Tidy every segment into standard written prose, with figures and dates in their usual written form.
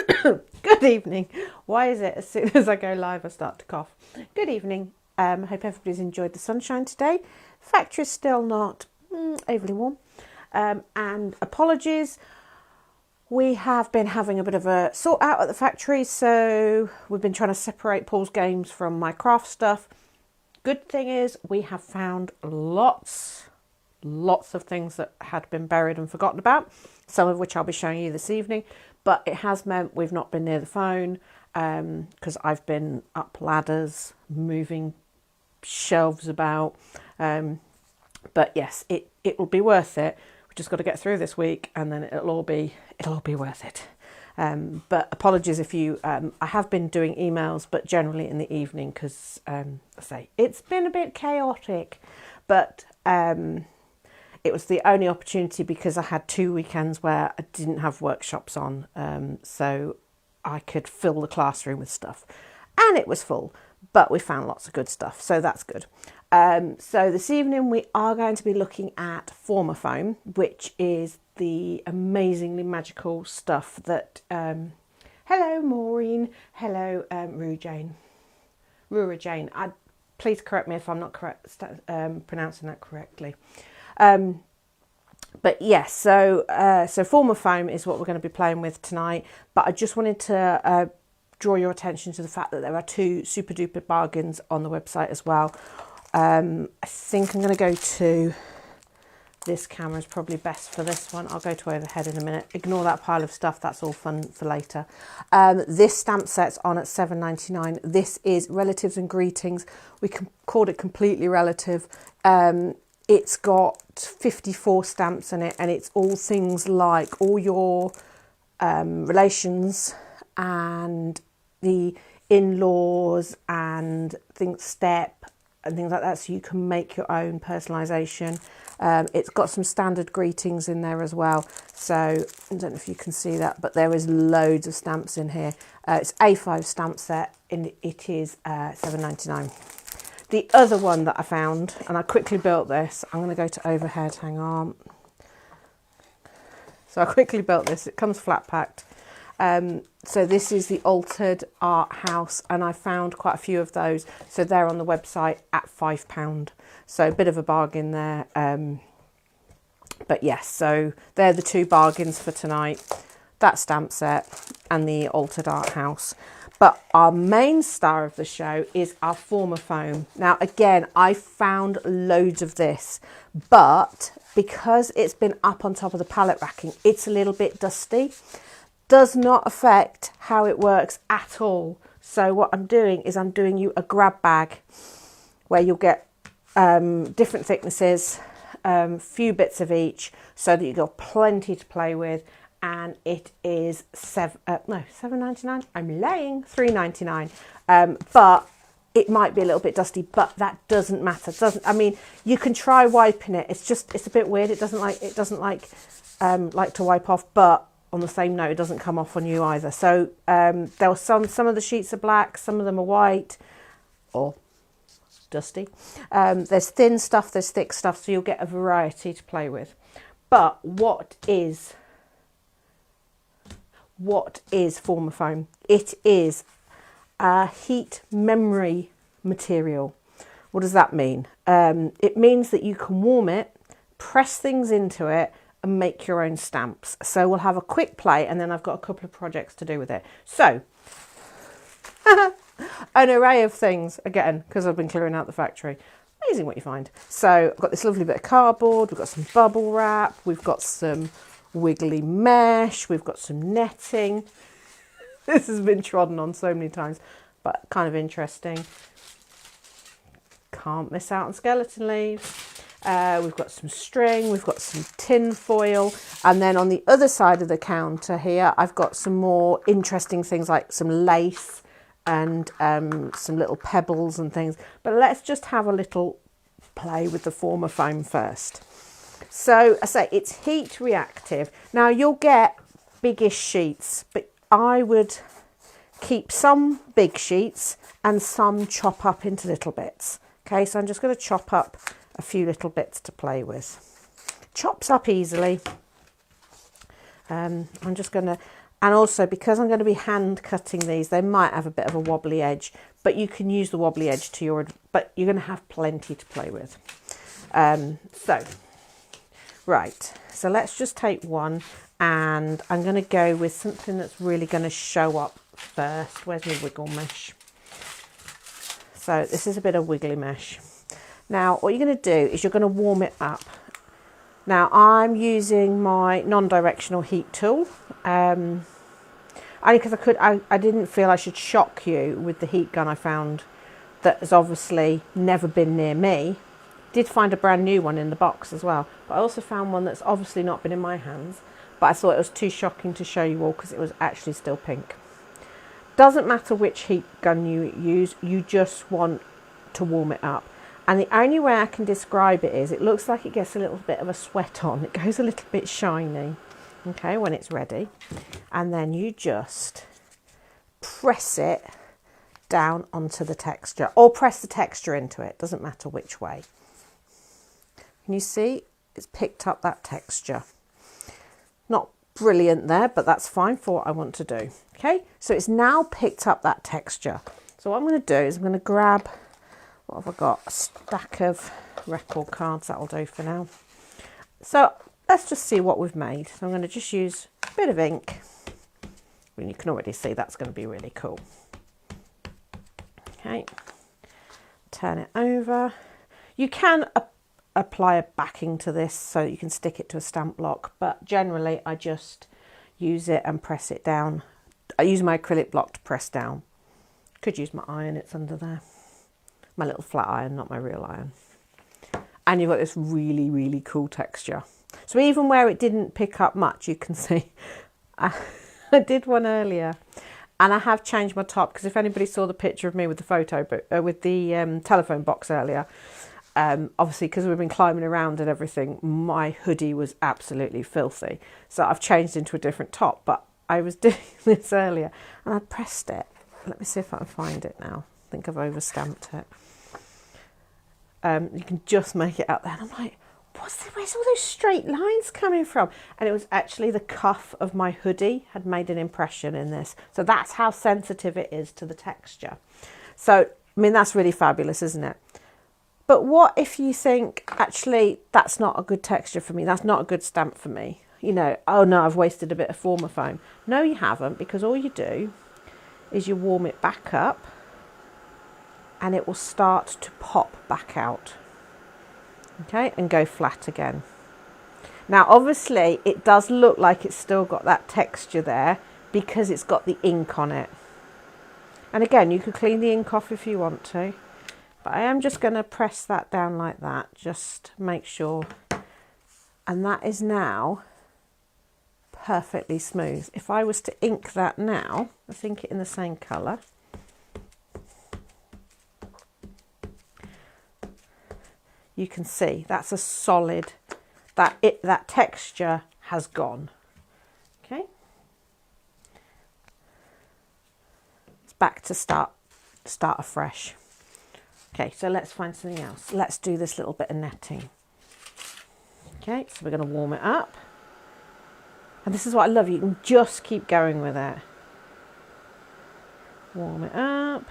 Good evening. Why is it as soon as I go live I start to cough? Good evening. Hope everybody's enjoyed the sunshine today. Factory's still not overly warm. And apologies. We have been having a bit of a sort out at the factory, so we've been trying to separate Paul's games from my craft stuff. Good thing is we have found lots of things that had been buried and forgotten about, some of which I'll be showing you this evening, but it has meant we've not been near the phone because I've been up ladders, moving shelves about, but yes, it will be worth it. We've just got to get through this week and then it'll all be worth it. But apologies if you, I have been doing emails, but generally in the evening because, I say, it's been a bit chaotic, but it was the only opportunity because I had 2 weekends where I didn't have workshops on, so I could fill the classroom with stuff. And it was full, but we found lots of good stuff, so that's good. So this evening we are going to be looking at Formafoam, which is the amazingly magical stuff that... hello Maureen, hello Rura Jane. Please correct me if I'm not pronouncing that correctly. But yes, so Formafoam is what we're going to be playing with tonight. But I just wanted to draw your attention to the fact that there are 2 super duper bargains on the website as well. I think I'm going to go to this camera is probably best for this one. I'll go to overhead in a minute. Ignore that pile of stuff. That's all fun for later. This stamp set's on at £7.99. This is Relatives and Greetings. We called it completely relative. It's got 54 stamps in it, and it's all things like all your relations and the in-laws and step and things like that, so you can make your own personalisation. It's got some standard greetings in there as well, so I don't know if you can see that, but there is loads of stamps in here. It's A5 stamp set, and it is £7.99. The other one that I found, and I quickly built this, I'm going to go to overhead, hang on. So I quickly built this, it comes flat packed. So this is the Altered Art House, and I found quite a few of those. So they're on the website at £5. So a bit of a bargain there. But yes, so they're the 2 bargains for tonight. That stamp set and the Altered Art House. But our main star of the show is our Formafoam. Now, again, I found loads of this, but because it's been up on top of the palette racking, it's a little bit dusty. Does not affect how it works at all. So what I'm doing is I'm doing you a grab bag where you'll get different thicknesses, few bits of each, so that you've got plenty to play with. And it is £7.99. I'm laying £3.99. But it might be a little bit dusty, but that doesn't matter. I mean, you can try wiping it. It's a bit weird. It doesn't like to wipe off, but on the same note, it doesn't come off on you either. So there were some of the sheets are black, some of them are white or dusty. There's thin stuff, there's thick stuff, so you'll get a variety to play with. But what is Formafoam? It is a heat memory material. What does that mean? It means that you can warm it, press things into it, and make your own stamps. So we'll have a quick play, and then I've got a couple of projects to do with it. So an array of things, again, because I've been clearing out the factory. Amazing what you find. So I've got this lovely bit of cardboard, we've got some bubble wrap, we've got some wiggly mesh, we've got some netting. This has been trodden on so many times, but kind of interesting. Can't miss out on skeleton leaves. We've got some string, we've got some tin foil, and then on the other side of the counter here, I've got some more interesting things like some lace and some little pebbles and things. But let's just have a little play with the Formafoam first. So I say it's heat reactive. Now you'll get biggish sheets, but I would keep some big sheets and some chop up into little bits. Okay, so I'm just going to chop up a few little bits to play with. Chops up easily. I'm just going to And also, because I'm going to be hand cutting these, they might have a bit of a wobbly edge, but you can use the wobbly edge to your, but you're going to have plenty to play with. Right, so let's just take one, and I'm going to go with something that's really going to show up first. Where's my wiggle mesh? So this is a bit of wiggly mesh. Now, what you're going to do is you're going to warm it up. Now, I'm using my non-directional heat tool, only because I didn't feel I should shock you with the heat gun I found that has obviously never been near me. Did find a brand new one in the box as well, but I also found one that's obviously not been in my hands, but I thought it was too shocking to show you all because it was actually still pink. Doesn't matter which heat gun you use, you just want to warm it up. And the only way I can describe it is it looks like it gets a little bit of a sweat on. It goes a little bit shiny, okay, when it's ready. And then you just press it down onto the texture, or press the texture into it, doesn't matter which way. Can you see? It's picked up that texture. Not brilliant there, but that's fine for what I want to do. Okay, so it's now picked up that texture. So what I'm going to do is I'm going to grab, what have I got? A stack of record cards, that'll do for now. So let's just see what we've made. So I'm going to just use a bit of ink. And you can already see that's going to be really cool. Okay, turn it over. You can apply a backing to this so you can stick it to a stamp block, but generally I just use it and press it down. I use my acrylic block to press down. Could use my iron, it's under there. My little flat iron, not my real iron. And you've got this really, really cool texture. So even where it didn't pick up much, you can see. I did one earlier, and I have changed my top, because if anybody saw the picture of me with the photo, with the telephone box earlier, obviously because we've been climbing around and everything, my hoodie was absolutely filthy. So I've changed into a different top, but I was doing this earlier and I pressed it. Let me see if I can find it now. I think I've overstamped it. You can just make it out there. And I'm like, where's all those straight lines coming from? And it was actually the cuff of my hoodie had made an impression in this. So that's how sensitive it is to the texture. So, I mean, that's really fabulous, isn't it? But what if you think, actually, that's not a good texture for me. That's not a good stamp for me. You know, oh no, I've wasted a bit of Forma foam. No, you haven't, because all you do is you warm it back up and it will start to pop back out. Okay, and go flat again. Now, obviously, it does look like it's still got that texture there because it's got the ink on it. And again, you could clean the ink off if you want to. But I am just going to press that down like that, just make sure. And that is now perfectly smooth. If I was to ink that now, let's ink it in the same colour. You can see that's a solid, that texture has gone. Okay. It's back to start afresh. Okay, so let's find something else. Let's do this little bit of netting. Okay, so we're going to warm it up. And this is what I love. You can just keep going with it. Warm it up.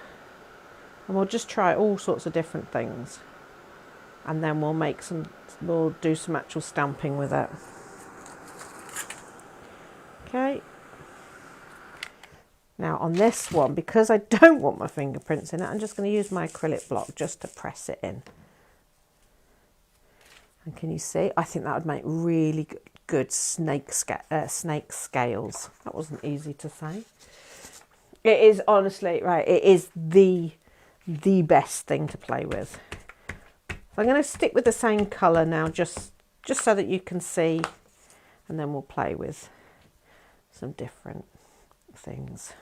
And we'll just try all sorts of different things. And then we'll do some actual stamping with it. Okay. Now on this one, because I don't want my fingerprints in it, I'm just going to use my acrylic block just to press it in. And can you see? I think that would make really good snake scales. That wasn't easy to say. It is honestly, right, it is the best thing to play with. So I'm going to stick with the same colour now, just so that you can see, and then we'll play with some different things.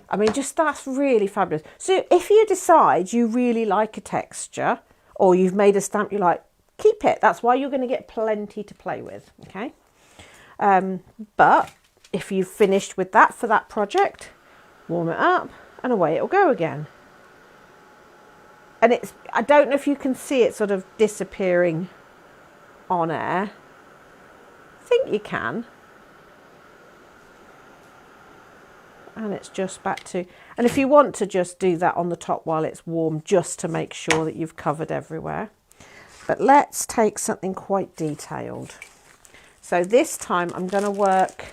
I mean, just that's really fabulous. So if you decide you really like a texture, or you've made a stamp you like, keep it. That's why you're going to get plenty to play with, okay? But if you've finished with that for that project, warm it up and away it'll go again. And I don't know if you can see it sort of disappearing on air. I think you can. and it's just back to, and if you want to just do that on the top while it's warm, just to make sure that you've covered everywhere. But let's take something quite detailed. So this time I'm going to work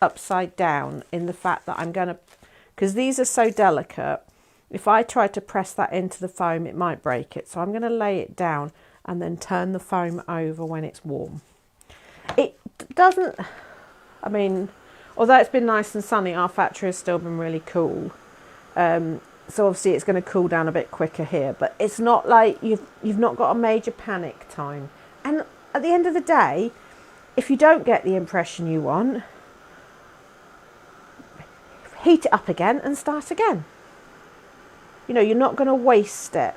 upside down, in the fact that I'm going to, because these are so delicate, if I try to press that into the foam it might break it. So I'm going to lay it down and then turn the foam over when it's warm. It doesn't, I mean, although it's been nice and sunny, our factory has still been really cool. So obviously it's going to cool down a bit quicker here, but it's not like you've not got a major panic time. And at the end of the day, if you don't get the impression you want, heat it up again and start again. You know, you're not going to waste it.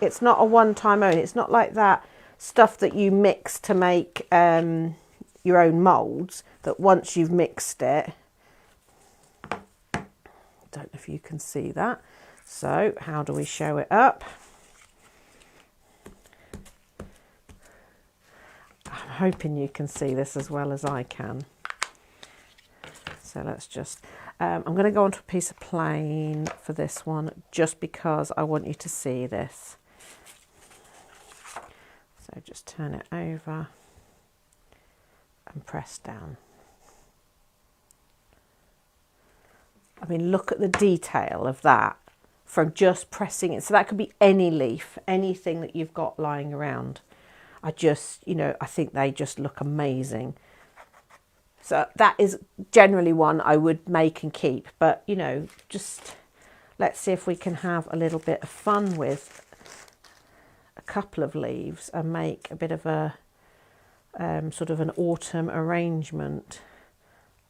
It's not a one-time only. It's not like that stuff that you mix to make your own moulds, that once you've mixed it, don't know if you can see that. So how do we show it up? I'm hoping you can see this as well as I can. So let's just, I'm going to go onto a piece of plain for this one, just because I want you to see this. So just turn it over and press down. I mean, look at the detail of that from just pressing it. So that could be any leaf, anything that you've got lying around. I just, you know, I think they just look amazing. So that is generally one I would make and keep. But, you know, just let's see if we can have a little bit of fun with a couple of leaves and make a bit of a sort of an autumn arrangement.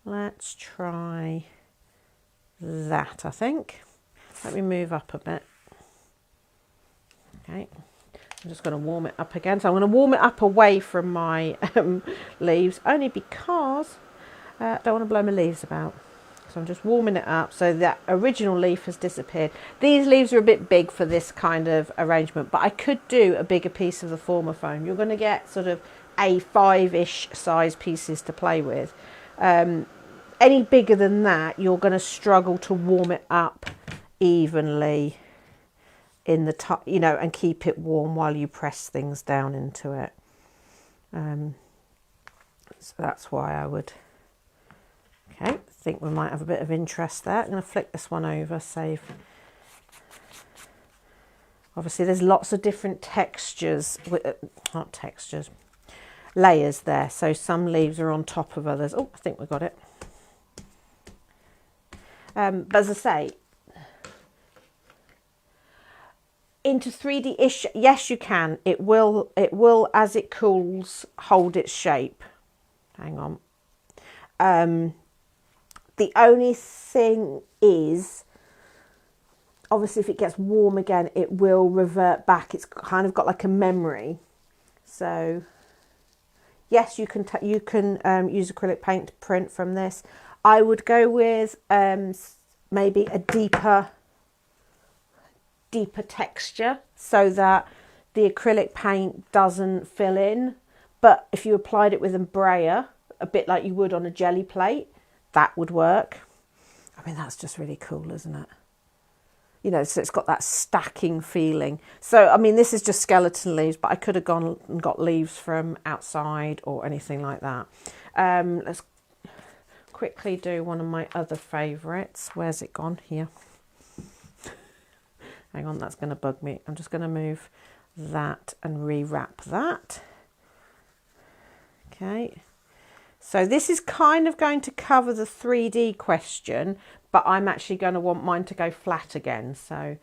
Let's try that, I think. Let me move up a bit. Okay, I'm just going to warm it up again. So I'm going to warm it up away from my leaves, only because I don't want to blow my leaves about. So I'm just warming it up so that original leaf has disappeared. These leaves are a bit big for this kind of arrangement, but I could do a bigger piece of the former foam. You're going to get sort of A5-ish size pieces to play with. Any bigger than that, you're going to struggle to warm it up evenly in the top, you know, and keep it warm while you press things down into it. So that's why I would. Okay, I think we might have a bit of interest there. I'm going to flick this one over, save. Obviously, there's lots of different textures, not textures, layers there. So some leaves are on top of others. Oh, I think we got it. But as I say, into 3D-ish, yes, you can. It will, as it cools, hold its shape. Hang on. The only thing is, obviously, if it gets warm again, it will revert back. It's kind of got like a memory. So, yes, you can use acrylic paint to print from this. I would go with maybe a deeper texture so that the acrylic paint doesn't fill in. But if you applied it with a brayer, a bit like you would on a jelly plate, that would work. I mean, that's just really cool, isn't it? You know, so it's got that stacking feeling. So, I mean, this is just skeleton leaves, but I could have gone and got leaves from outside or anything like that. Let's quickly do one of my other favourites. Where's it gone? Here. Hang on, that's going to bug me. I'm just going to move that and rewrap that. Okay. So this is kind of going to cover the 3D question, but I'm actually going to want mine to go flat again. So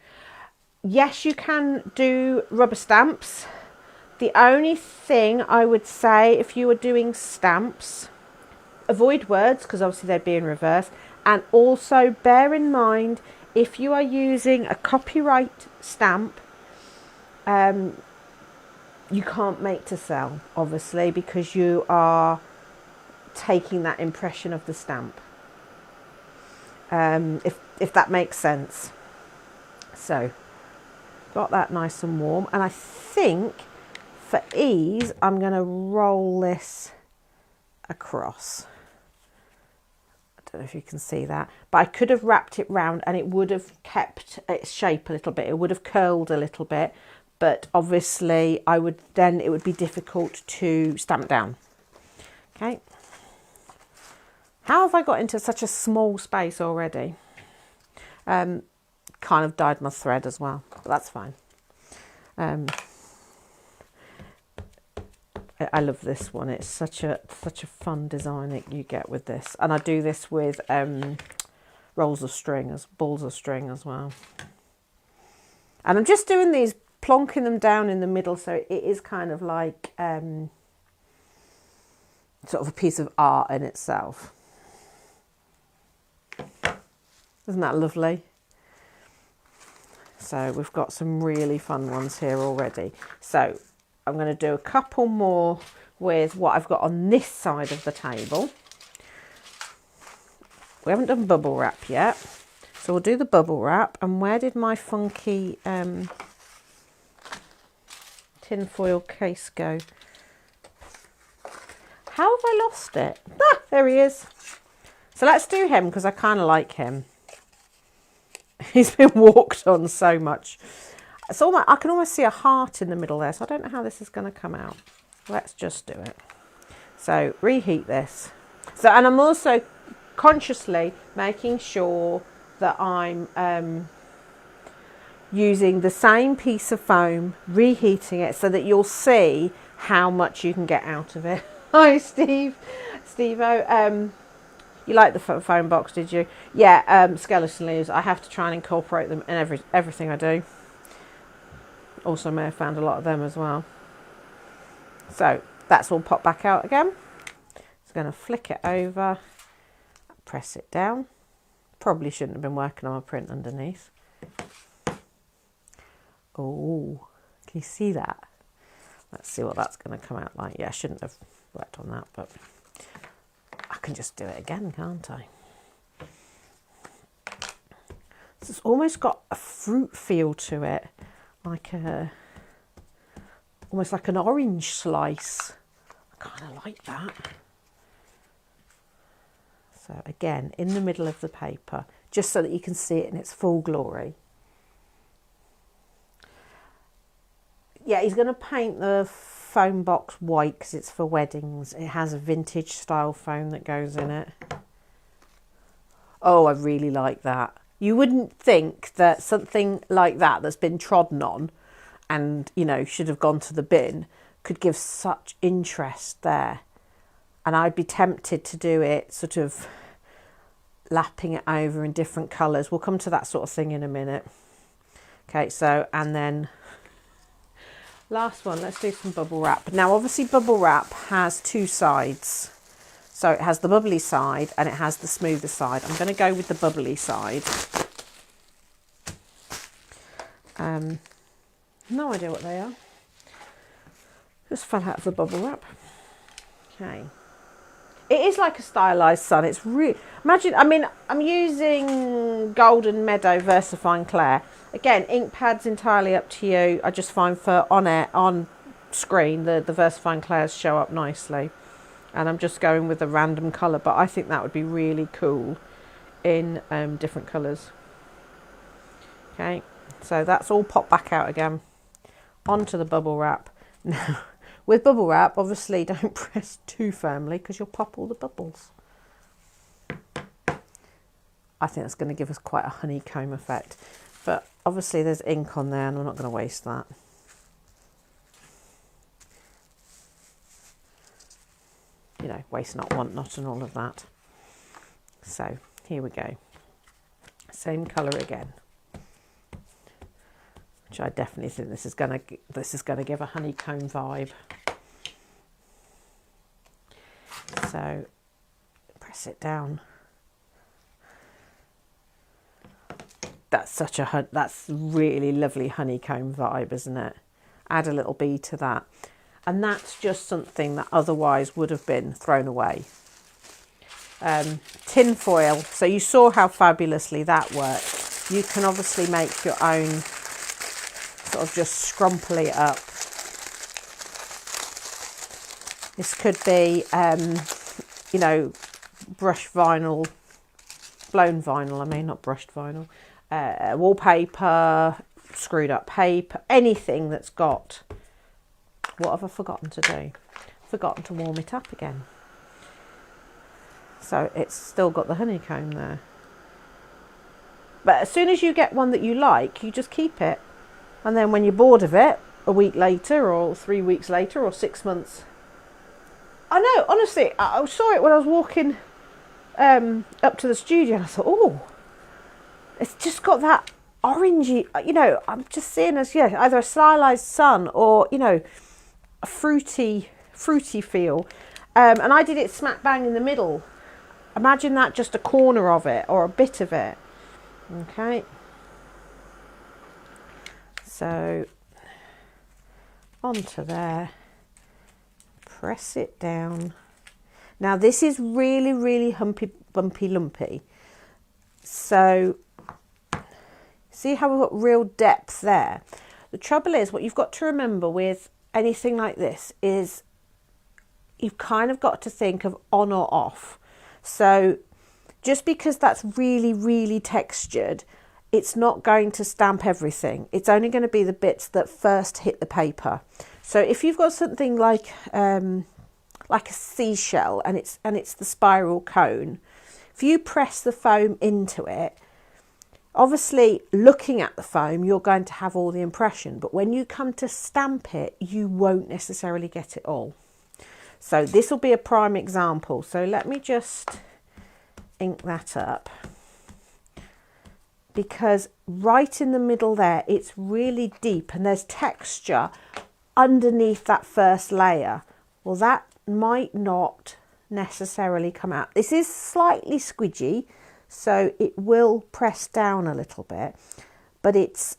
yes, you can do rubber stamps. The only thing I would say, if you were doing stamps, avoid words, because obviously they'd be in reverse. And also bear in mind, if you are using a copyright stamp, you can't make to sell, obviously, because you are taking that impression of the stamp. If that makes sense. So, got that nice and warm. And I think, for ease, I'm going to roll this across. I don't know if you can see that, but I could have wrapped it round and it would have kept its shape a little bit. It would have curled a little bit, but obviously it would be difficult to stamp down. Okay. How have I got into such a small space already? Kind of dyed my thread as well, but that's fine. I love this one. It's such a fun design that you get with this, and I do this with balls of string as well. And I'm just doing these, plonking them down in the middle, so it is kind of like sort of a piece of art in itself. Isn't that lovely? So we've got some really fun ones here already. So I'm going to do a couple more with what I've got on this side of the table. We haven't done bubble wrap yet. So we'll do the bubble wrap. And where did my funky tin foil case go? How have I lost it? Ah, there he is. So let's do him because I kind of like him. He's been walked on so much. It's almost, I can almost see a heart in the middle there, so I don't know how this is going to come out. Let's just do it. So reheat this. So, and I'm also consciously making sure that I'm using the same piece of foam, reheating it so that you'll see how much you can get out of it. Hi, Steve-O. You like the foam box, did you? Yeah, skeleton leaves. I have to try and incorporate them in everything I do. Also may have found a lot of them as well. So that's all popped back out again. Just going to flick it over, press it down. Probably shouldn't have been working on my print underneath. Oh, can you see that? Let's see what that's going to come out like. Yeah, I shouldn't have worked on that, but I can just do it again, can't I? So it's almost got a fruit feel to it. Almost like an orange slice. I kind of like that. So again, in the middle of the paper, just so that you can see it in its full glory. Yeah, he's going to paint the foam box white because it's for weddings. It has a vintage style foam that goes in it. Oh, I really like that. You wouldn't think that something like that that's been trodden on and, you know, should have gone to the bin could give such interest there. And I'd be tempted to do it sort of lapping it over in different colours. We'll come to that sort of thing in a minute. Okay, so, and then last one, let's do some bubble wrap. Now, obviously bubble wrap has two sides. So it has the bubbly side and it has the smoother side. I'm going to go with the bubbly side. No idea what they are. Just fell out of the bubble wrap. Okay. It is like a stylised sun. It's really, imagine, I mean, I'm using Golden Meadow VersaFine Clair. Again, ink pads entirely up to you. I just find for on screen, the VersaFine Clairs show up nicely. And I'm just going with a random colour, but I think that would be really cool in different colours. Okay, so that's all popped back out again. Onto the bubble wrap. Now, with bubble wrap, obviously don't press too firmly because you'll pop all the bubbles. I think that's going to give us quite a honeycomb effect. But obviously there's ink on there and we're not going to waste that. You know, waste not, want not, and all of that. So here we go. Same colour again. Which I definitely think this is going to give a honeycomb vibe. So press it down. That's really lovely honeycomb vibe, isn't it? Add a little bee to that. And that's just something that otherwise would have been thrown away. Tin foil. So you saw how fabulously that worked. You can obviously make your own, sort of just scrumply it up. This could be, you know, brush vinyl blown vinyl, I mean, not brushed vinyl, wallpaper, screwed up paper, anything that's got, what have I forgotten to do? Forgotten to warm it up again. So it's still got the honeycomb there. But as soon as you get one that you like, you just keep it. And then when you're bored of it, a week later or 3 weeks later or 6 months. I know, honestly, I saw it when I was walking up to the studio and I thought, oh, it's just got that orangey, you know, I'm just seeing as, yeah, either a stylized sun or, you know, a fruity feel. And I did it smack bang in the middle. Imagine that, just a corner of it or a bit of it. Okay. So onto there. Press it down. Now this is really, really bumpy, lumpy. So see how we've got real depth there. The trouble is, what you've got to remember with anything like this is you've kind of got to think of on or off. So just because that's really, really textured, it's not going to stamp everything. It's only going to be the bits that first hit the paper. So if you've got something like a seashell and it's the spiral cone, if you press the foam into it, obviously looking at the foam, you're going to have all the impression, but when you come to stamp it, you won't necessarily get it all. So this will be a prime example. So let me just ink that up, because right in the middle there, it's really deep and there's texture underneath that first layer. Well, that might not necessarily come out. This is slightly squidgy, so it will press down a little bit, but it's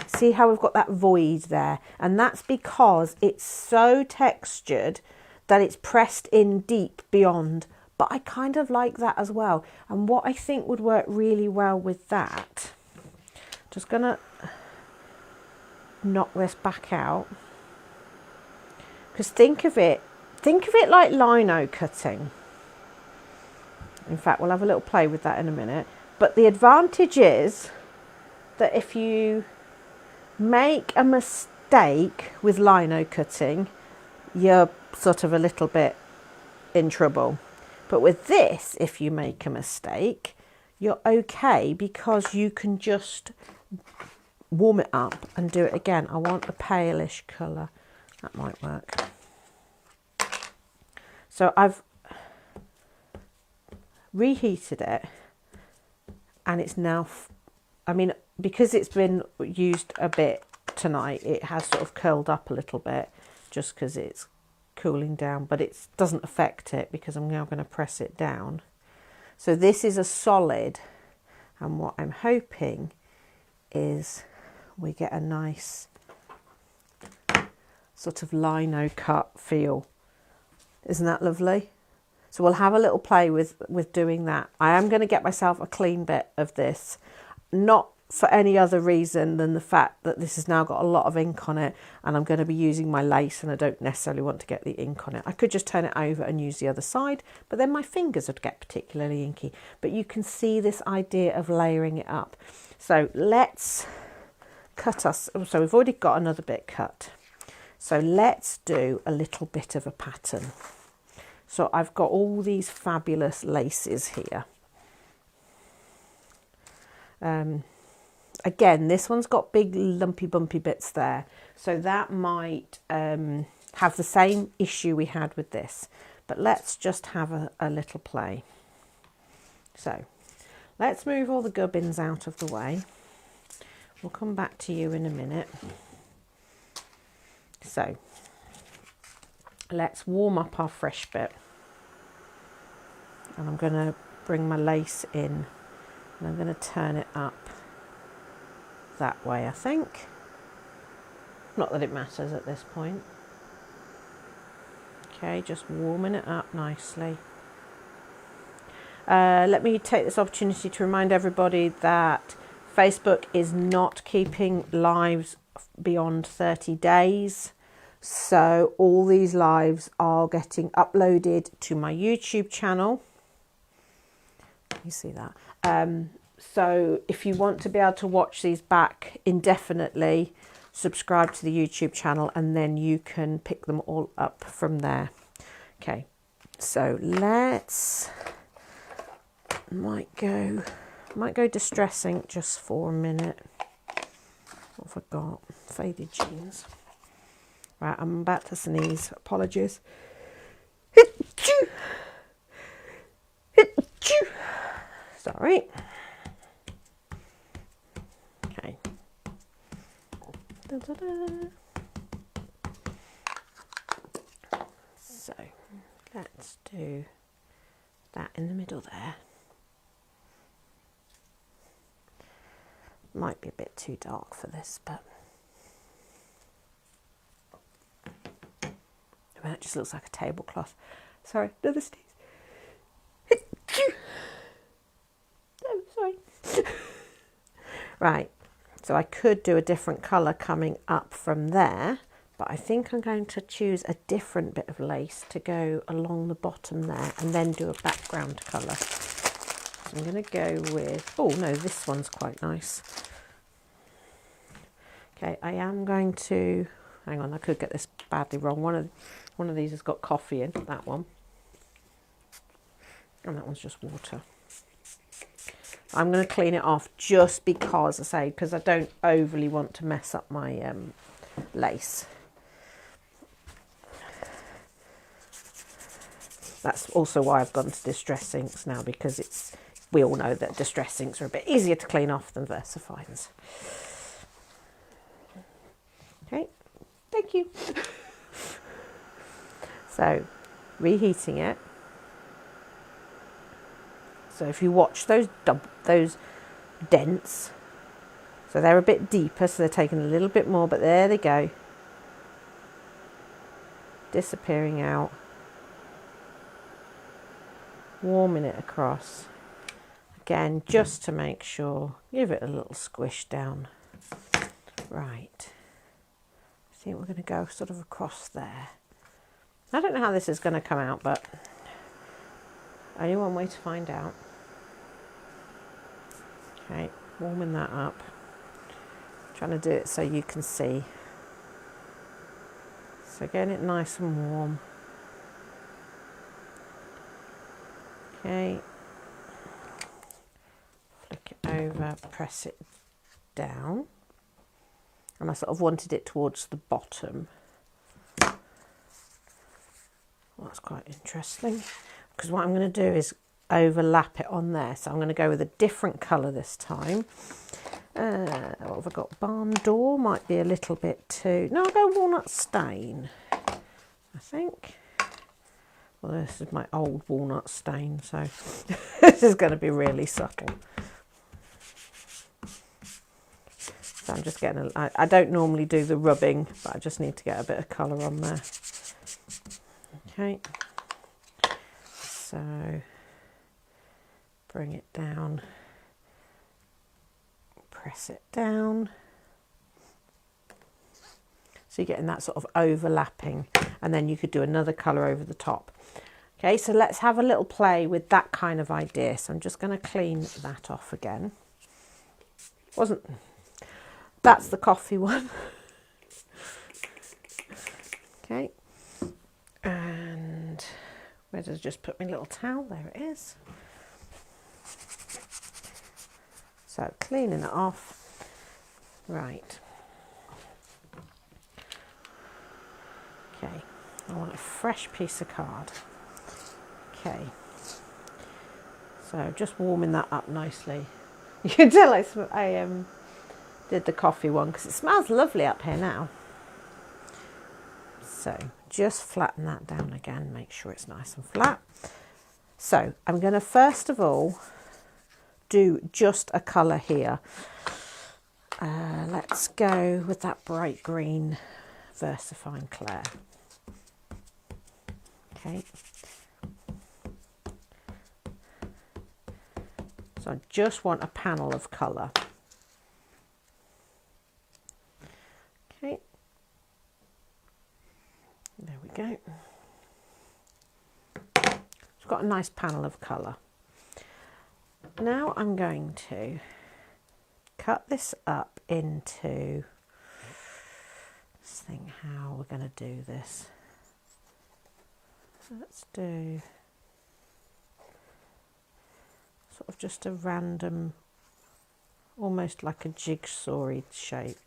see how we've got that void there, and that's because it's so textured that it's pressed in deep beyond. But I kind of like that as well, and what I think would work really well with that, just gonna knock this back out, because think of it like lino cutting. In fact, we'll have a little play with that in a minute. But the advantage is that if you make a mistake with lino cutting, you're sort of a little bit in trouble. But with this, if you make a mistake, you're okay, because you can just warm it up and do it again. I want a palish colour. That might work. So I've reheated it, and it's now, I mean, because it's been used a bit tonight, it has sort of curled up a little bit just because it's cooling down, but it doesn't affect it because I'm now going to press it down. So this is a solid, and what I'm hoping is we get a nice sort of lino cut feel. Isn't that lovely? So we'll have a little play with doing that. I am going to get myself a clean bit of this, not for any other reason than the fact that this has now got a lot of ink on it, and I'm going to be using my lace, and I don't necessarily want to get the ink on it. I could just turn it over and use the other side, but then my fingers would get particularly inky. But you can see this idea of layering it up. So let's cut us. So we've already got another bit cut. So let's do a little bit of a pattern. So I've got all these fabulous laces here. Again, this one's got big lumpy bumpy bits there, so that might have the same issue we had with this, but let's just have a little play. So let's move all the gubbins out of the way. We'll come back to you in a minute. So let's warm up our fresh bit, and I'm going to bring my lace in, and I'm going to turn it up that way, I think. Not that it matters at this point. Okay, just warming it up nicely. Let me take this opportunity to remind everybody that Facebook is not keeping lives beyond 30 days. So all these lives are getting uploaded to my YouTube channel. You see that? So if you want to be able to watch these back indefinitely, subscribe to the YouTube channel and then you can pick them all up from there. Okay, so let's, might go Distress Ink just for a minute. What have I got? Faded jeans. Right, I'm about to sneeze. Apologies. Sorry. Okay. So let's do that in the middle there. Might be a bit too dark for this, but that just looks like a tablecloth. Sorry, another sneeze. Oh, sorry. Right, so I could do a different colour coming up from there, but I think I'm going to choose a different bit of lace to go along the bottom there and then do a background colour. So I'm going to go with, oh no, this one's quite nice. Okay, I am going to, hang on, I could get this badly wrong. One of these has got coffee in, that one. And that one's just water. I'm going to clean it off just because, I say, because I don't overly want to mess up my lace. That's also why I've gone to Distress Inks now, because we all know that Distress Inks are a bit easier to clean off than VersaFines. Okay, thank you. So, reheating it. So if you watch those dents, so they're a bit deeper, so they're taking a little bit more, but there they go. Disappearing out. Warming it across. Again, just to make sure, give it a little squish down. Right. I think we're going to go sort of across there. I don't know how this is going to come out, but only one way to find out. Okay, warming that up. Trying to do it so you can see. So getting it nice and warm. Okay. Flick it over, press it down. And I sort of wanted it towards the bottom. Well, that's quite interesting. Because what I'm going to do is overlap it on there. So I'm going to go with a different colour this time. What have I got? Barn Door might be a little bit too... No, I'll go Walnut Stain, I think. Well, this is my old Walnut Stain, so this is going to be really subtle. So I'm just getting... I don't normally do the rubbing, but I just need to get a bit of colour on there. Okay. So... bring it down, press it down. So you're getting that sort of overlapping, and then you could do another colour over the top. Okay, so let's have a little play with that kind of idea. So I'm just going to clean that off again. That's the coffee one. Okay, and where does I just put my little towel? There it is. So cleaning it off. Right. Okay, I want a fresh piece of card. Okay. So just warming that up nicely. You can tell I did the coffee one because it smells lovely up here now. So just flatten that down again, make sure it's nice and flat. So I'm going to first of all do just a colour here. Let's go with that bright green VersaFine Clair. Okay. So I just want a panel of colour. Okay. There we go. It's got a nice panel of colour. now I'm going to cut this up into, let's think how we're going to do this. Let's do sort of just a random, almost like a jigsaw-y shape.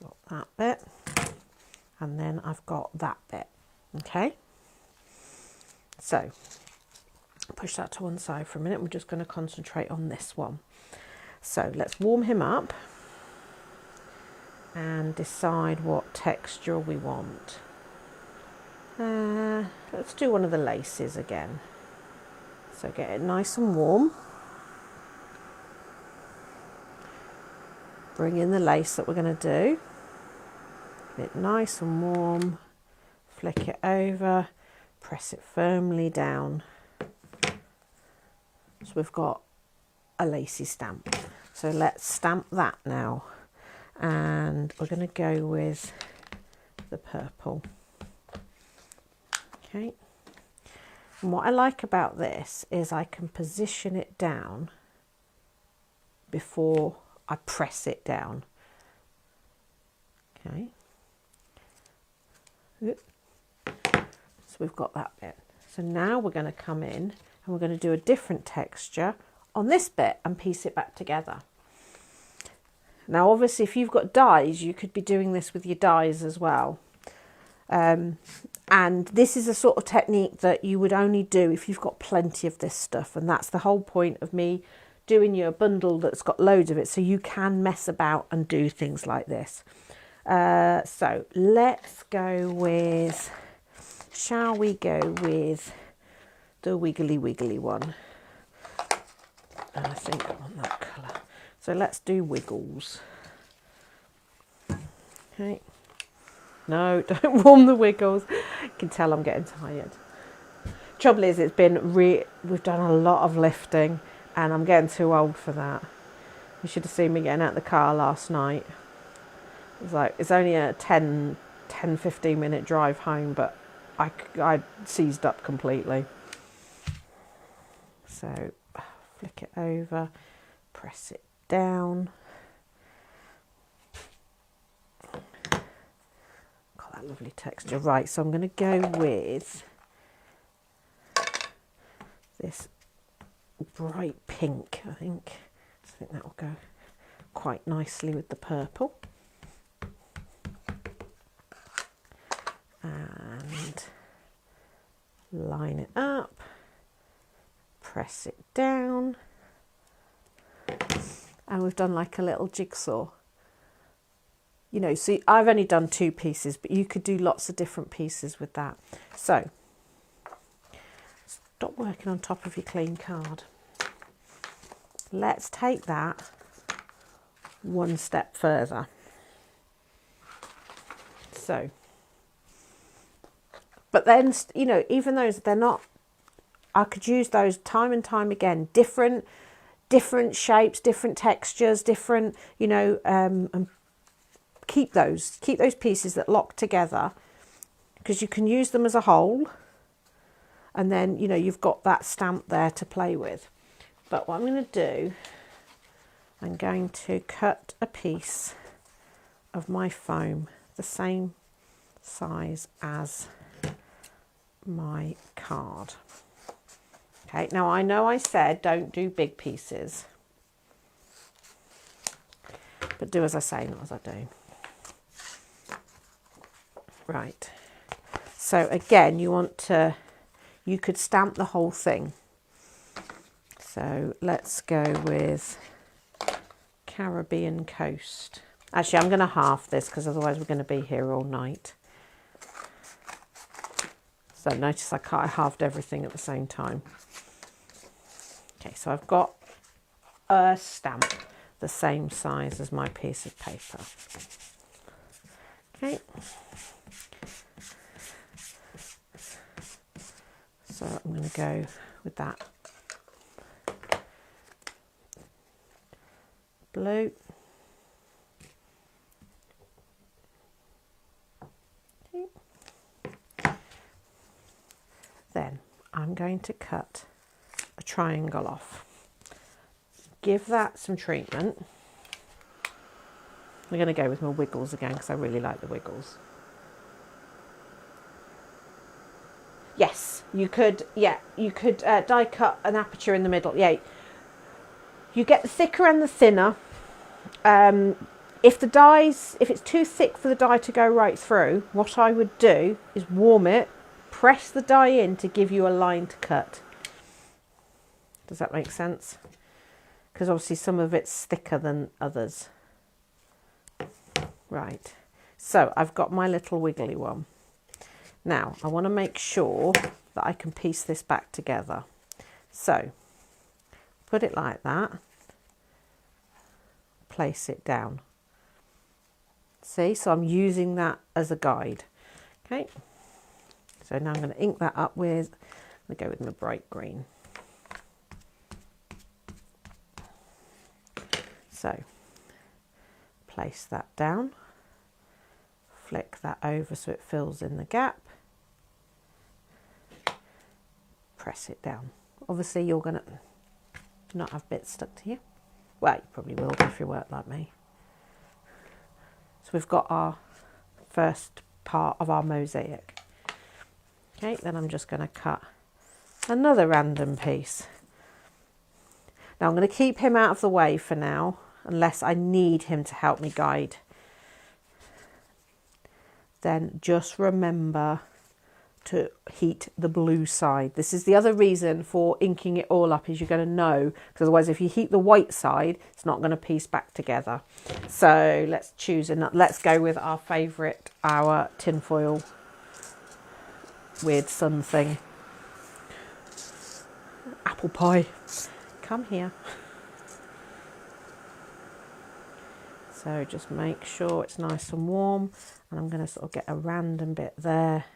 Got that bit, and then I've got that bit. Okay, so push that to one side for a minute. We're just going to concentrate on this one. So let's warm him up and decide what texture we want. Let's do one of the laces again. So get it nice and warm. Bring in the lace that we're going to do. Get it nice and warm. Flick it over. Press it firmly down. So we've got a lacy stamp. So let's stamp that now. And we're going to go with the purple. Okay. And what I like about this is I can position it down before I press it down. Okay. So we've got that bit. So now we're going to come in and we're going to do a different texture on this bit and piece it back together. Now obviously if you've got dies, you could be doing this with your dies as well. And this is a sort of technique that you would only do if you've got plenty of this stuff, and that's the whole point of me doing you a bundle that's got loads of it, so you can mess about and do things like this. So let's go with, shall we go with the wiggly wiggly one? I think I want that colour. So let's do Wiggles. Okay. No, don't warm the Wiggles. You can tell I'm getting tired. Trouble is, it's been we've done a lot of lifting and I'm getting too old for that. You should have seen me getting out of the car last night. It was like, it's only a 10-15 minute drive home, but I seized up completely. So flick it over, press it down. That lovely texture. Right, so I'm going to go with this bright pink, I think. I think that will go quite nicely with the purple. And line it up, press it down, and we've done like a little jigsaw. You know, see, I've only done 2 pieces, but you could do lots of different pieces with that. So, stop working on top of your clean card. Let's take that one step further. So, but then, you know, even those, they're not, I could use those time and time again. Different shapes, different textures, different, you know, and keep those pieces that lock together, because you can use them as a whole, and then, you know, you've got that stamp there to play with. But what I'm going to do, I'm going to cut a piece of my foam the same size as my card. Okay, now I know I said don't do big pieces, but do as I say, not as I do. Right, so again, you could stamp the whole thing. So let's go with Caribbean Coast. Actually, I'm going to half this because otherwise we're going to be here all night. So notice I halved everything at the same time. Okay, so I've got a stamp the same size as my piece of paper. Okay. So I'm going to go with that blue. Okay. Then I'm going to cut a triangle off. Give that some treatment. We're going to go with my wiggles again because I really like the wiggles. Yes, you could, yeah, you could die cut an aperture in the middle. Yeah, you get the thicker and the thinner. If it's too thick for the dye to go right through, what I would do is warm it, press the dye in to give you a line to cut. Does that make sense? Because obviously some of it's thicker than others. Right, so I've got my little wiggly one. Now, I want to make sure that I can piece this back together. So, put it like that. Place it down. See, so I'm using that as a guide. Okay, so now I'm going to ink that up with, I'm going to go with my bright green. So, place that down. Flick that over so it fills in the gap. Press it down. Obviously you're going to not have bits stuck to you. Well, you probably will if you work like me. So we've got our first part of our mosaic. Okay, then I'm just going to cut another random piece. Now I'm going to keep him out of the way for now, unless I need him to help me guide. Then just remember to heat the blue side. This is the other reason for inking it all up, is you're going to know, because otherwise if you heat the white side, it's not going to piece back together. So let's choose let's go with our favourite, our tinfoil weird sun thing. Apple pie. Come here. So just make sure it's nice and warm, and I'm going to sort of get a random bit there.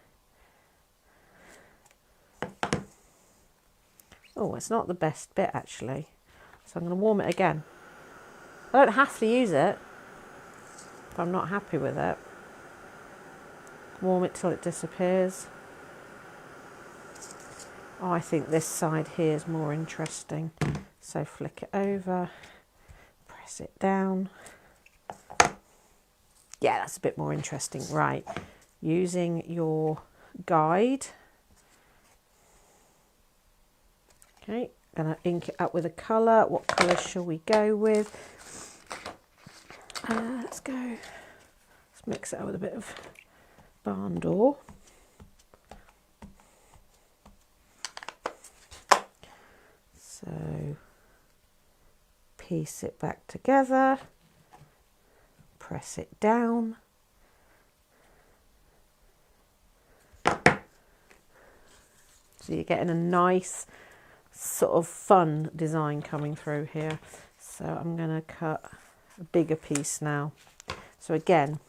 Oh, it's not the best bit actually. So I'm going to warm it again. I don't have to use it if I'm not happy with it. Warm it till it disappears. Oh, I think this side here is more interesting. So flick it over, press it down. Yeah, that's a bit more interesting. Right, using your guide. Okay, gonna ink it up with a colour. What colour shall we go with? Let's mix it up with a bit of barn door. So piece it back together, press it down. So you're getting a nice sort of fun design coming through here. So I'm going to cut a bigger piece now. So again,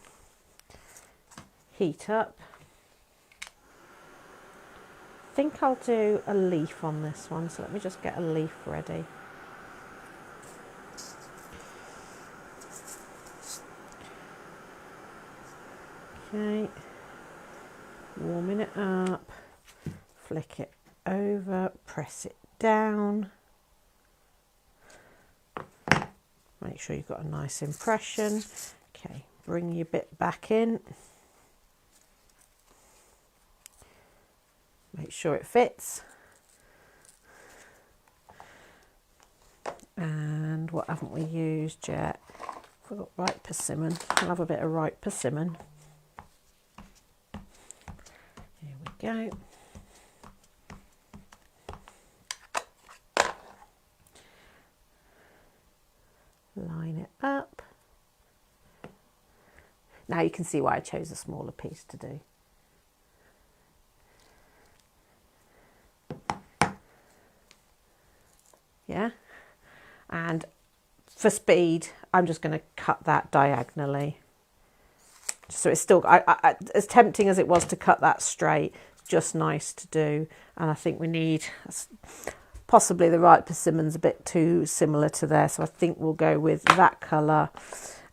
heat up. I think I'll do a leaf on this one, so let me just get a leaf ready. Okay, warming it up, flick it over, press it down. Make sure you've got a nice impression. Okay, bring your bit back in. Make sure it fits. And what haven't we used yet? We've got ripe persimmon. I'll have a bit of ripe persimmon. Here we go. Line it up. Now you can see why I chose a smaller piece to do. Yeah, and for speed I'm just going to cut that diagonally, so it's still as tempting as it was to cut that straight, just nice to do. And I think we need possibly the ripe persimmon's a bit too similar to there, so I think we'll go with that colour.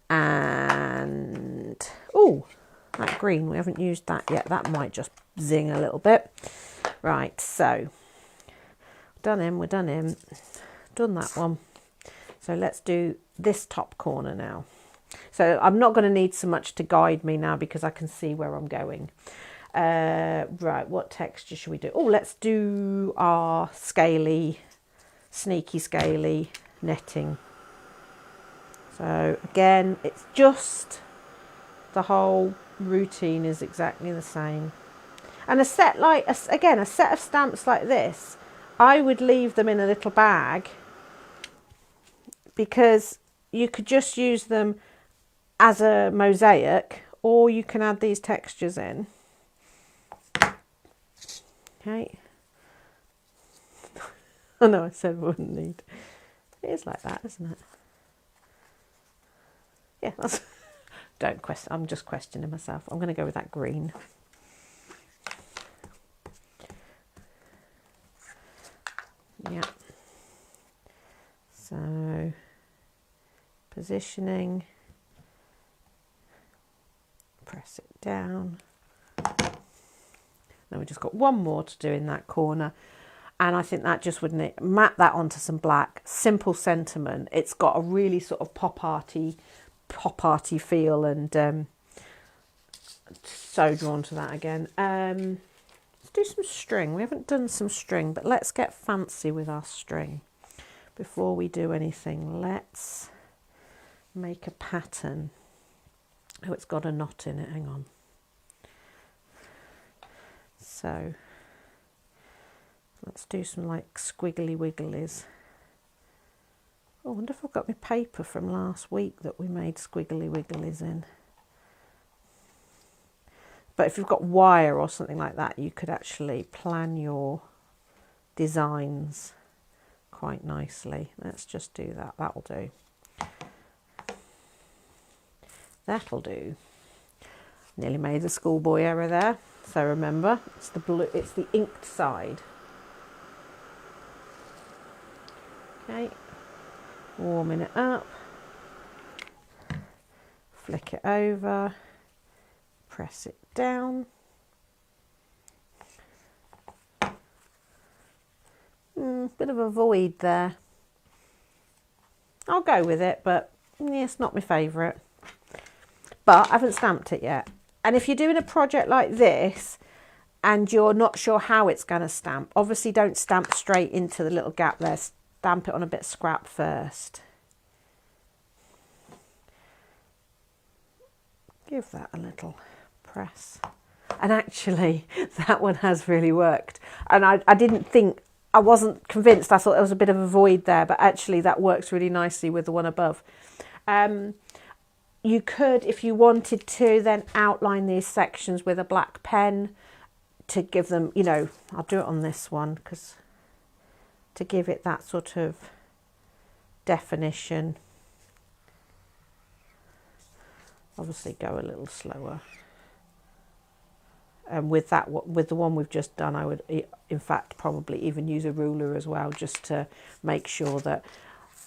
And oh, that green, we haven't used that yet, that might just zing a little bit. Right, so Done him, we're done him. Done that one. So let's do this top corner now. So I'm not going to need so much to guide me now because I can see where I'm going. Right, what texture should we do? Oh, let's do our scaly, sneaky scaly netting. So again, it's just the whole routine is exactly the same. And a set again, a set of stamps like this, I would leave them in a little bag because you could just use them as a mosaic, or you can add these textures in. Okay. I know I said we wouldn't need. It is like that, isn't it? Yeah, that's don't question. I'm just questioning myself. I'm going to go with that green. Yeah. So positioning. Press it down. Then we just got one more to do in that corner, and I think that just would map that onto some black. Simple sentiment. It's got a really sort of pop arty feel, and so drawn to that again. Let's do some string. We haven't done some string, but let's get fancy with our string before we do anything. Let's make a pattern. Oh, it's got a knot in it. Hang on. So let's do some like squiggly wigglies. Oh, I wonder if I've got my paper from last week that we made squiggly wigglies in. But if you've got wire or something like that, you could actually plan your designs quite nicely. Let's just do that. That'll do. That'll do. Nearly made a schoolboy error there. So remember, it's the blue, it's the inked side. Okay, warming it up. Flick it over. Press it down. Bit of a void there. I'll go with it, but yeah, it's not my favourite. But I haven't stamped it yet. And if you're doing a project like this and you're not sure how it's going to stamp, obviously don't stamp straight into the little gap there. Stamp it on a bit of scrap first. Give that a little press. And actually, that one has really worked. And I didn't think, I wasn't convinced. I thought there was a bit of a void there, but actually that works really nicely with the one above. You could, if you wanted to, then outline these sections with a black pen to give them, you know, I'll do it on this one because to give it that sort of definition. Obviously go a little slower. And with that, with the one we've just done, I would, in fact, probably even use a ruler as well, just to make sure that.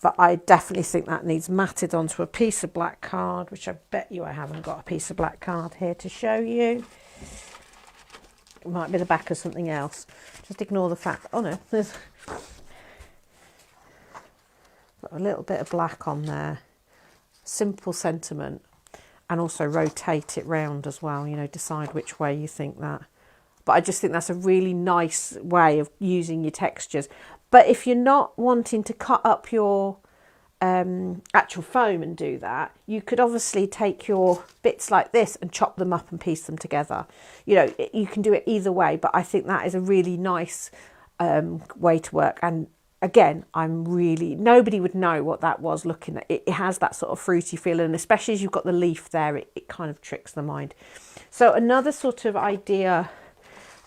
But I definitely think that needs matted onto a piece of black card, which I bet you I haven't got a piece of black card here to show you. It might be the back of something else. Just ignore the fact. Oh no, there's got a little bit of black on there. Simple sentiment. And also rotate it round as well, you know, decide which way you think that. But I just think that's a really nice way of using your textures. But if you're not wanting to cut up your actual foam and do that, you could obviously take your bits like this and chop them up and piece them together. You know, you can do it either way, but I think that is a really nice way to work. And again, nobody would know what that was looking at. It has that sort of fruity feel, and especially as you've got the leaf there, it kind of tricks the mind. So another sort of idea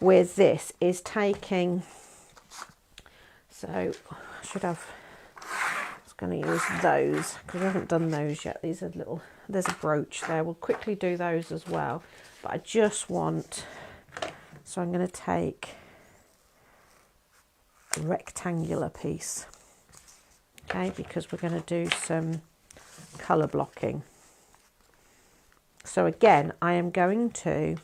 with this is taking, so I should have, I was going to use those because I haven't done those yet. These are little, there's a brooch there. We'll quickly do those as well. But I just want, so I'm going to take a rectangular piece, okay, because we're going to do some colour blocking. So again, I am going to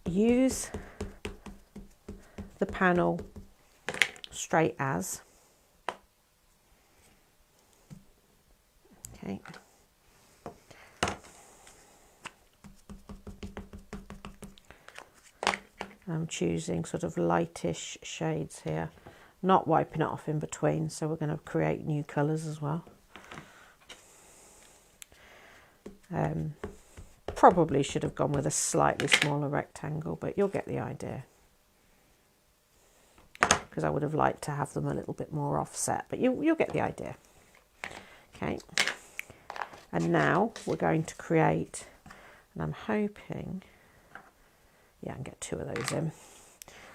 use the panel straight as. Okay. I'm choosing sort of lightish shades here, not wiping it off in between, so we're going to create new colours as well. Probably should have gone with a slightly smaller rectangle, but you'll get the idea. Because I would have liked to have them a little bit more offset, but you'll get the idea. Okay, and now we're going to create, and I'm hoping, yeah, I can get 2 of those in.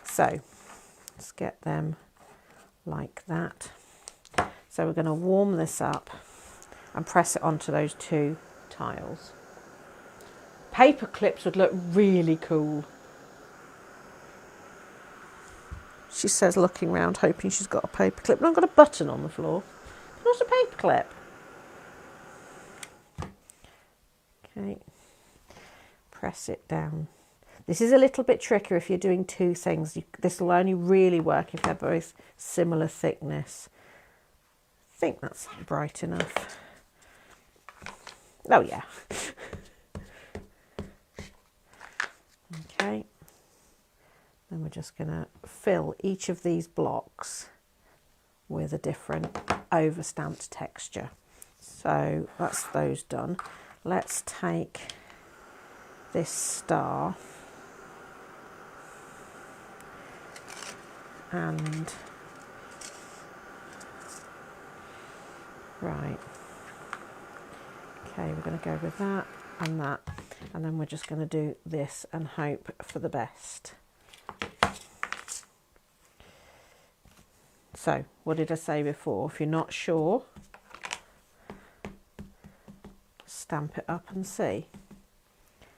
So let's get them like that. So we're going to warm this up and press it onto those 2 tiles. Paper clips would look really cool. She says, looking round, hoping she's got a paper clip. No, I've got a button on the floor. Not a paper clip. Okay. Press it down. This is a little bit trickier if you're doing 2 things. This will only really work if they're both similar thickness. I think that's bright enough. Oh, yeah. Okay. Then we're just going to fill each of these blocks with a different over-stamped texture. So that's those done. Let's take this star and right. Okay, we're going to go with that and that, and then we're just going to do this and hope for the best. So, what did I say before? If you're not sure, stamp it up and see.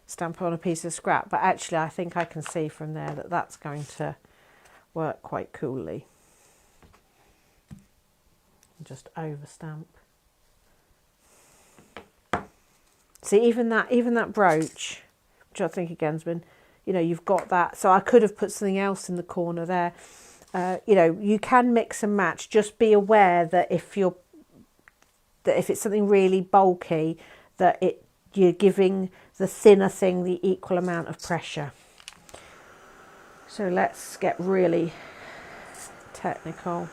Stamp it on a piece of scrap, but actually I think I can see from there that that's going to work quite coolly. Just over stamp. See, even that brooch, which I think again's been, you know, you've got that. So I could have put something else in the corner there. You know, you can mix and match. Just be aware that if it's something really bulky, that you're giving the thinner thing the equal amount of pressure. So let's get really technical.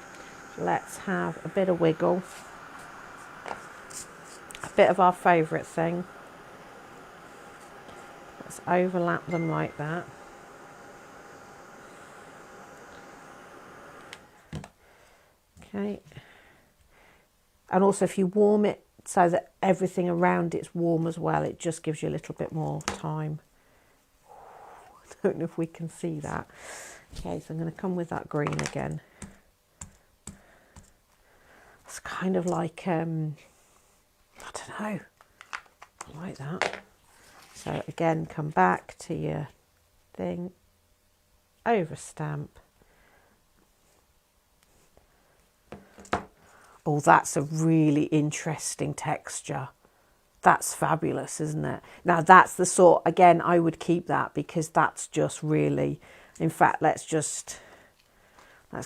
Let's have a bit of wiggle. A bit of our favourite thing. Let's overlap them like that. Okay. And also if you warm it so that everything around it's warm as well, it just gives you a little bit more time. I don't know if we can see that. Okay, so I'm going to come with that green again. It's kind of like, I don't know, I like that. So again, come back to your thing, over stamp. Oh, that's a really interesting texture. That's fabulous, isn't it? Now that's the sort, again, I would keep that because that's just really, in fact, let's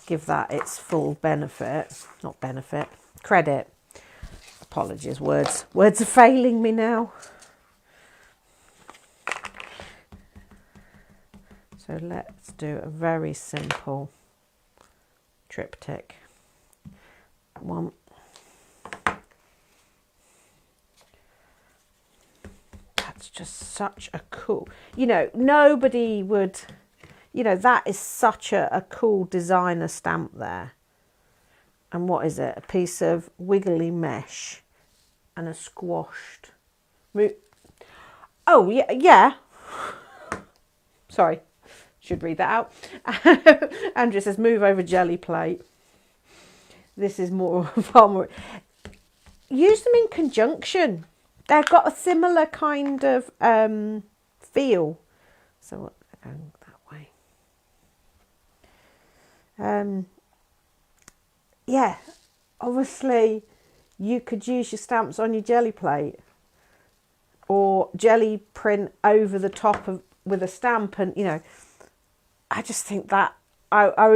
give that its full benefit, not benefit, credit. Apologies, words are failing me now. So let's do a very simple triptych. One. That's just such a cool, you know, nobody would, you know, that is such a cool designer stamp there. And what is it? A piece of wiggly mesh and a squashed. Oh, yeah, yeah. Sorry, should read that out. Andrew says, move over jelly plate. This is far more. Use them in conjunction. They've got a similar kind of feel. So going that way. Yeah, obviously you could use your stamps on your jelly plate or jelly print over the top of with a stamp, and you know, I just think that I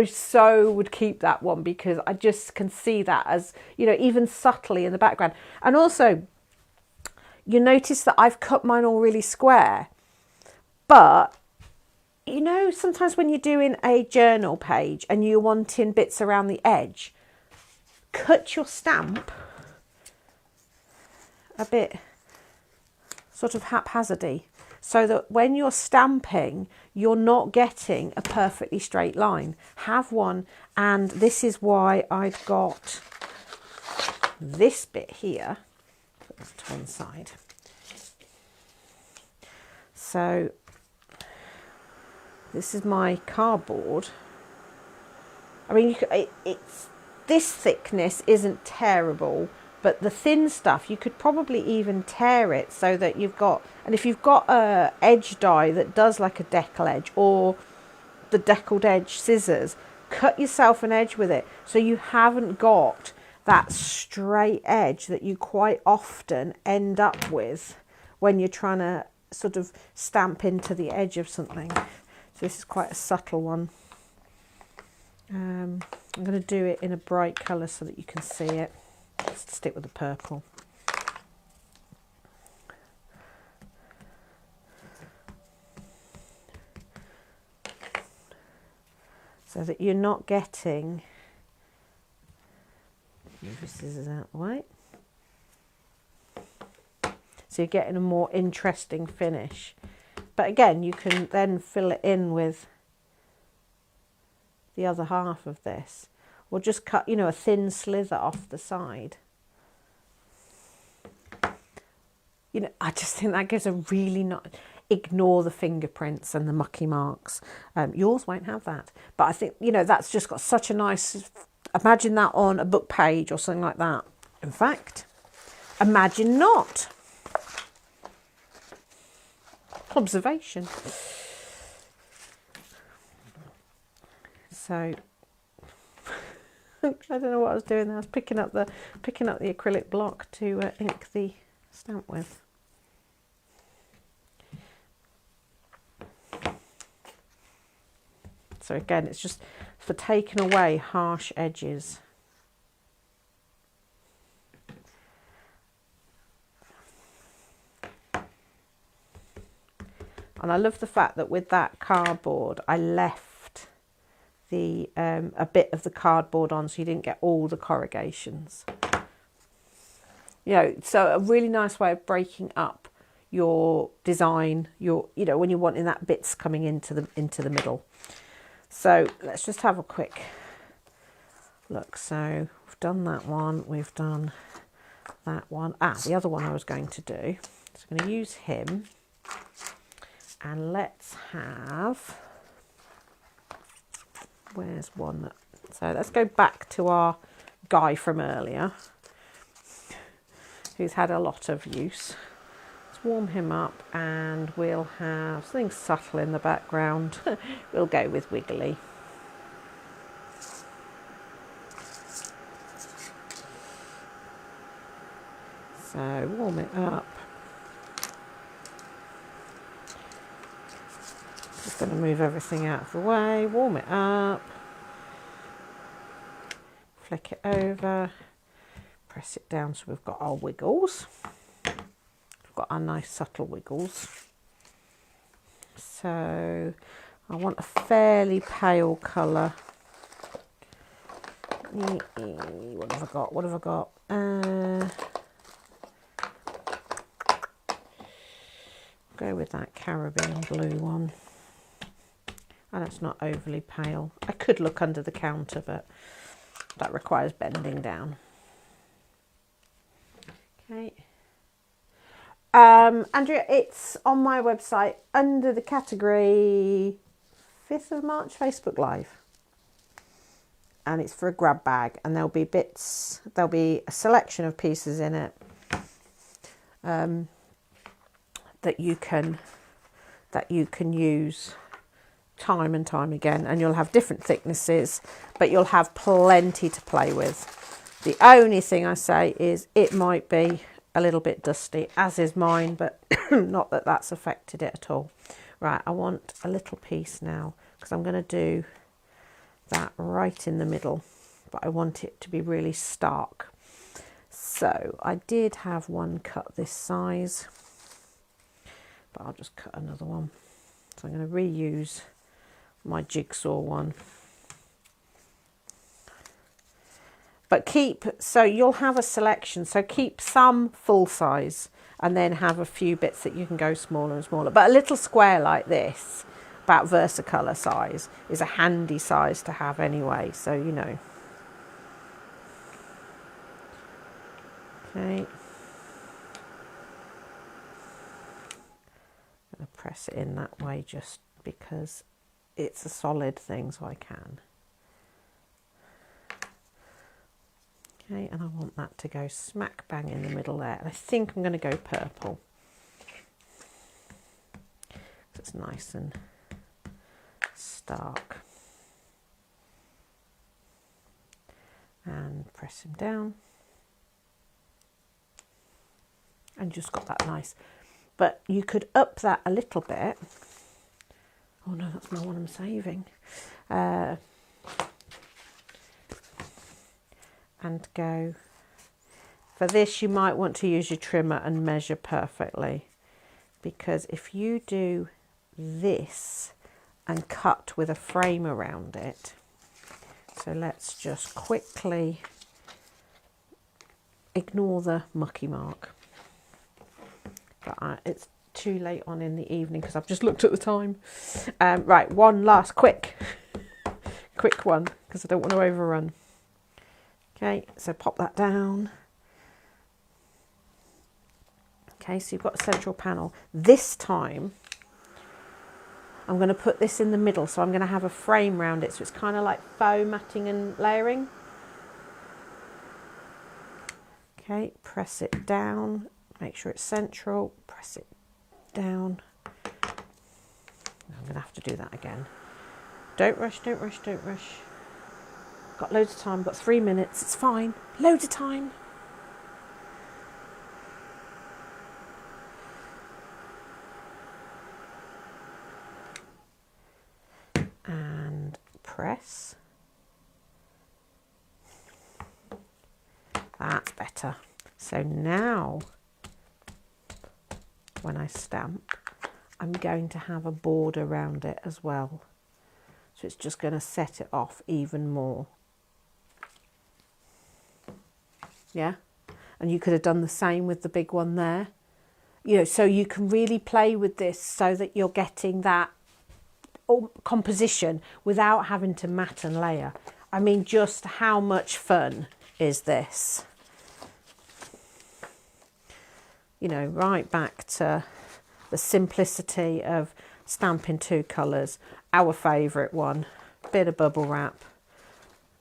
would keep that one because I just can see that as, you know, even subtly in the background. And also, you notice that I've cut mine all really square. But, you know, sometimes when you're doing a journal page and you're wanting bits around the edge, cut your stamp a bit sort of haphazardy, so that when you're stamping, you're not getting a perfectly straight line. Have one, and this is why I've got this bit here. Put this to one side. So this is my cardboard. I mean, it's this thickness isn't terrible, but the thin stuff, you could probably even tear it so that you've got, and if you've got a edge die that does like a decal edge or the deckled edge scissors, cut yourself an edge with it so you haven't got that straight edge that you quite often end up with when you're trying to sort of stamp into the edge of something. So this is quite a subtle one. I'm going to do it in a bright colour so that you can see it. Let's stick with the purple. So that you're not getting, move your scissors out the way. So you're getting a more interesting finish. But again, you can then fill it in with the other half of this, or just cut, you know, a thin slither off the side. You know, I just think that gives a really nice, ignore the fingerprints and the mucky marks. Yours won't have that, but I think, you know, that's just got such a nice, imagine that on a book page or something like that. In fact, imagine not. Observation. So I don't know what I was doing there. I was picking up the acrylic block to ink the stamp with. So again, it's just for taking away harsh edges. And I love the fact that with that cardboard, I left the a bit of the cardboard on so you didn't get all the corrugations. You know, so a really nice way of breaking up your design, you know, when you're wanting that bits coming into the middle. So let's just have a quick look. So we've done that one, we've done that one. The other one I was going to do, so I'm going to use him, and let's have, where's one? So let's go back to our guy from earlier, who's had a lot of use. Let's warm him up, and we'll have something subtle in the background. We'll go with Wiggly. So warm it up. Just going to move everything out of the way, warm it up, flick it over, press it down so we've got our wiggles. We've got our nice subtle wiggles. So I want a fairly pale colour. What have I got? What have I got? Go with that Caribbean blue one. And it's not overly pale. I could look under the counter, but that requires bending down. Okay. Andrea, it's on my website under the category 5th of March Facebook Live. And it's for a grab bag, and there'll be bits, there'll be a selection of pieces in it that you can use time and time again, and you'll have different thicknesses, but you'll have plenty to play with. The only thing I say is it might be a little bit dusty, as is mine, but not that that's affected it at all. Right, I want a little piece now, because I'm going to do that right in the middle, but I want it to be really stark. So I did have one cut this size, but I'll just cut another one. So I'm going to reuse my jigsaw one. But so you'll have a selection, so keep some full size and then have a few bits that you can go smaller and smaller. But a little square like this, about Versacolor size, is a handy size to have anyway, so you know. Okay. I'm going to press it in that way just because it's a solid thing, so I can. Okay, and I want that to go smack bang in the middle there. And I think I'm going to go purple. So it's nice and stark. And press him down. And just got that nice. But you could up that a little bit. Oh no, that's my one I'm saving. And go. For this, you might want to use your trimmer and measure perfectly, because if you do this and cut with a frame around it, so let's just quickly ignore the mucky mark, but it's too late on in the evening because I've just looked at the time. Right, one last quick one because I don't want to overrun. Okay, so pop that down. Okay, so you've got a central panel. This time, I'm going to put this in the middle, so I'm going to have a frame round it, so it's kind of like faux matting and layering. Okay, press it down, make sure it's central, press it down. I'm going to have to do that again. Don't rush, don't rush, don't rush. Got loads of time, got 3 minutes, it's fine. Loads of time. And press. That's better. So now, when I stamp, I'm going to have a border around it as well. So it's just going to set it off even more. Yeah, and you could have done the same with the big one there. You know, so you can really play with this so that you're getting that composition without having to mat and layer. I mean, just how much fun is this? You know, right back to the simplicity of stamping 2 colours. Our favourite one, bit of bubble wrap,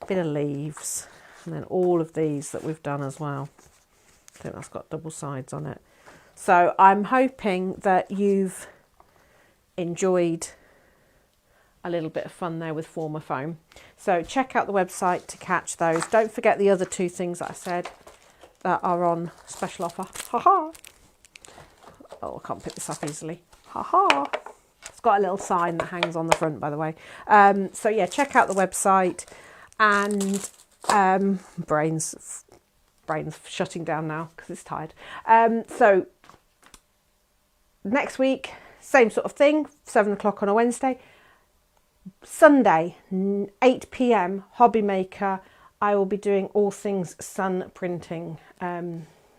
bit of leaves, and then all of these that we've done as well. I think that's got double sides on it. So I'm hoping that you've enjoyed a little bit of fun there with Forma Foam. So check out the website to catch those. Don't forget the other 2 things that I said that are on special offer. Ha ha! Oh, I can't pick this up easily. Ha ha! It's got a little sign that hangs on the front, by the way. So yeah, check out the website. And brain's shutting down now because it's tired. So next week, same sort of thing, 7 o'clock on a Wednesday. Sunday, 8 p.m, Hobby Maker. I will be doing all things sun printing.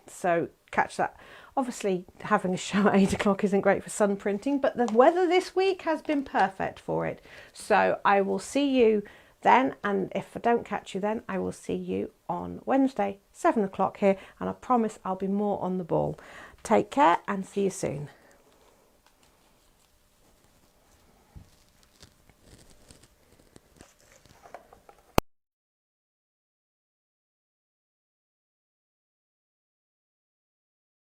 So catch that. Obviously, having a show at 8 o'clock isn't great for sun printing, but the weather this week has been perfect for it. So I will see you then, and if I don't catch you then, I will see you on Wednesday, 7 o'clock here, and I promise I'll be more on the ball. Take care and see you soon.